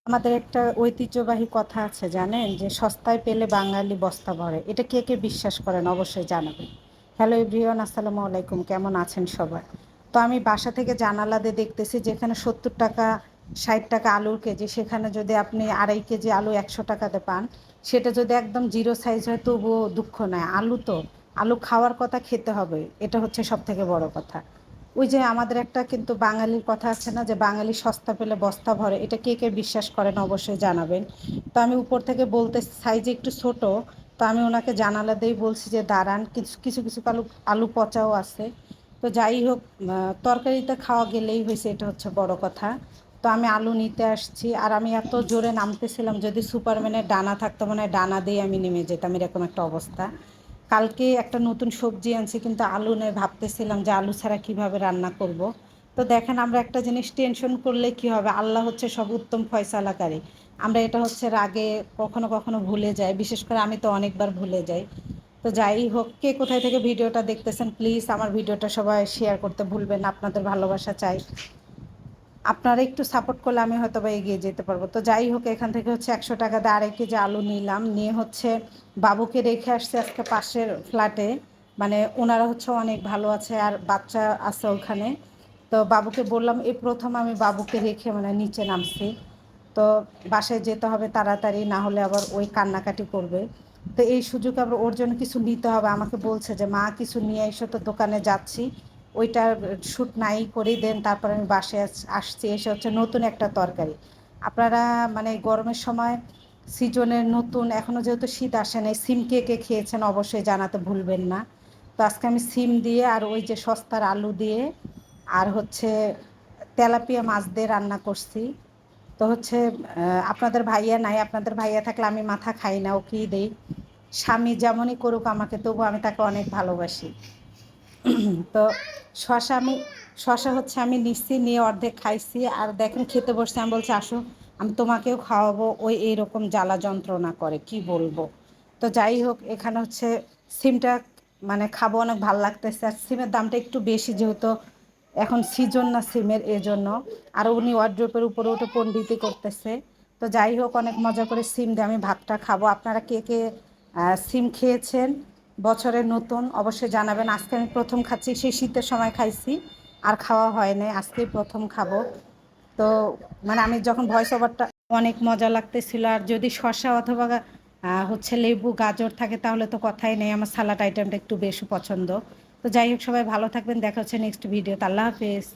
আমাদের একটা ঐতিহ্যবাহী কথা আছে জানেন, যে সস্তায় পেলে বাঙালি বস্তা ভরে। এটা কে কে বিশ্বাস করেন অবশ্যই জানাবেন। হ্যালো এভরিওয়ান, আসসালামু আলাইকুম, কেমন আছেন সবাই? তো আমি বাসা থেকে জানালা দিয়ে দেখতেছি যেখানে 70 টাকা 60 টাকা আলুর কেজি, সেখানে যদি আপনি 2.5 কেজি আলু 100 টাকাতে পান, সেটা যদি একদম জিরো সাইজ হয় তবুও দুঃখ নয়। আলু তো আলু খাওয়ার কথা, খেতে হবে, এটা হচ্ছে সব থেকে বড় কথা। ওই যে আমাদের একটা কিন্তু বাঙালির কথা আছে না, যে বাঙালি সস্তা পেলে বস্তা ভরে। এটা কে কে বিশ্বাস করেন অবশ্যই জানাবেন। তো আমি উপর থেকে বলতে, সাইজে একটু ছোট, তো আমি ওনাকে জানালা দিয়েই বলছি যে দাঁড়ান, কিছু কিছু কিছু আলু আলু পচাও আছে। তো যাই হোক, তরকারিতে খাওয়া গেলেই হয়েছে, এটা হচ্ছে বড় কথা। তো আমি আলু নিতে আসছি, আর আমি এত জোরে নামতেছিলাম, যদি সুপারম্যানের ডানা থাকতো মানে ডানা দিয়ে আমি নেমে যেতাম, এরকম একটা অবস্থা। কালকে একটা নতুন সবজি আনছি, কিন্তু আলু নেই, ভাবতেছিলাম যে আলু ছাড়া কিভাবে রান্না করব। তো দেখেন, আমরা একটা জিনিস টেনশন করলে কি হবে, আল্লাহ হচ্ছে সব উত্তম ফয়সালাকারী। আমরা এটা হচ্ছে রাগে কখনো কখনো ভুলে যাই, বিশেষ করে আমি তো অনেকবার ভুলে যাই। তো যাই হোক, কে কোথায় থেকে ভিডিওটা দেখতেছেন প্লিজ আমার ভিডিওটা সবাই শেয়ার করতে ভুলবেন না, আপনাদের ভালোবাসা চাই। আপনারা একটু সাপোর্ট করলে আমি হয়তো বা এগিয়ে যেতে পারবো। তো যাই হোক, এখান থেকে হচ্ছে 100 টাকা দিয়ে 2.5 কেজি আলু নিলাম, নিয়ে হচ্ছে বাবুকে রেখে আসছে আজকে পাশের ফ্ল্যাটে। মানে ওনারা হচ্ছে অনেক ভালো আছে, আর বাচ্চা আছে ওখানে। তো বাবুকে বললাম, এই প্রথম আমি বাবুকে রেখে মানে নিচে নামছি। তো বাসায় যেতে হবে তাড়াতাড়ি, না হলে আবার ওই কান্নাকাটি করবে। তো এই সুযোগ আবার ওর জন্য কিছু নিতে হবে, আমাকে বলছে যে মা কিছু নিয়ে এসো, তো দোকানে যাচ্ছি। ওইটার শ্যুট নাই করে দেন, তারপর আমি বাসায় আসছি। এসে হচ্ছে নতুন একটা তরকারি। আপনারা মানে গরমের সময় সিজনের নতুন, এখনও যেহেতু শীত আসে নাই, সিম কে কে খেয়েছেন অবশ্যই জানাতে ভুলবেন না। তো আজকে আমি সিম দিয়ে আর ওই যে সস্তার আলু দিয়ে আর হচ্ছে তেলাপিয়া মাছ দিয়ে রান্না করছি। তো হচ্ছে আপনাদের ভাইয়া নাই, আপনাদের ভাইয়া থাকলে আমি মাথা খাই না, ওকেই দেই। স্বামী যেমনই করুক আমাকে, তবু আমি তাকে অনেক ভালোবাসি। তো শশা আমি শশা হচ্ছে আমি নিচ্ছি, নিয়ে অর্ধেক খাইছি, আর দেখেন খেতে বসছে, আমি বলছি আসো আমি তোমাকেও খাওয়াবো। ওই এইরকম জ্বালা যন্ত্রণা করে, কি বলবো। তো যাই হোক, এখানে হচ্ছে সিমটা মানে খাবো, অনেক ভালো লাগতেছে। আর সিমের দামটা একটু বেশি, যেহেতু এখন সিজন না সিমের, এজন্য। আর উনি ওয়ার্ড্রোপের উপরে উঠে পণ্ডিতি করতেছে। তো যাই হোক, অনেক মজা করে সিম দিয়ে আমি ভাতটা খাবো। আপনারা কে কে সিম খেয়েছেন বছরের নতুন অবশ্যই জানাবেন। আজকে আমি প্রথম খাচ্ছি, সেই শীতের সময় খাইছি, আর খাওয়া হয় নাই, আজকেই প্রথম খাবো। তো মানে আমি যখন ভয়েস ওভারটা, অনেক মজা লাগতেছিল। আর যদি শসা অথবা হচ্ছে লেবু গাজর থাকে তাহলে তো কথাই নেই, আমার সালাড আইটেমটা একটু বেশি পছন্দ। তো যাই হোক, সবাই ভালো থাকবেন, দেখা হচ্ছে নেক্সট ভিডিওতে। আল্লাহ হাফেজ।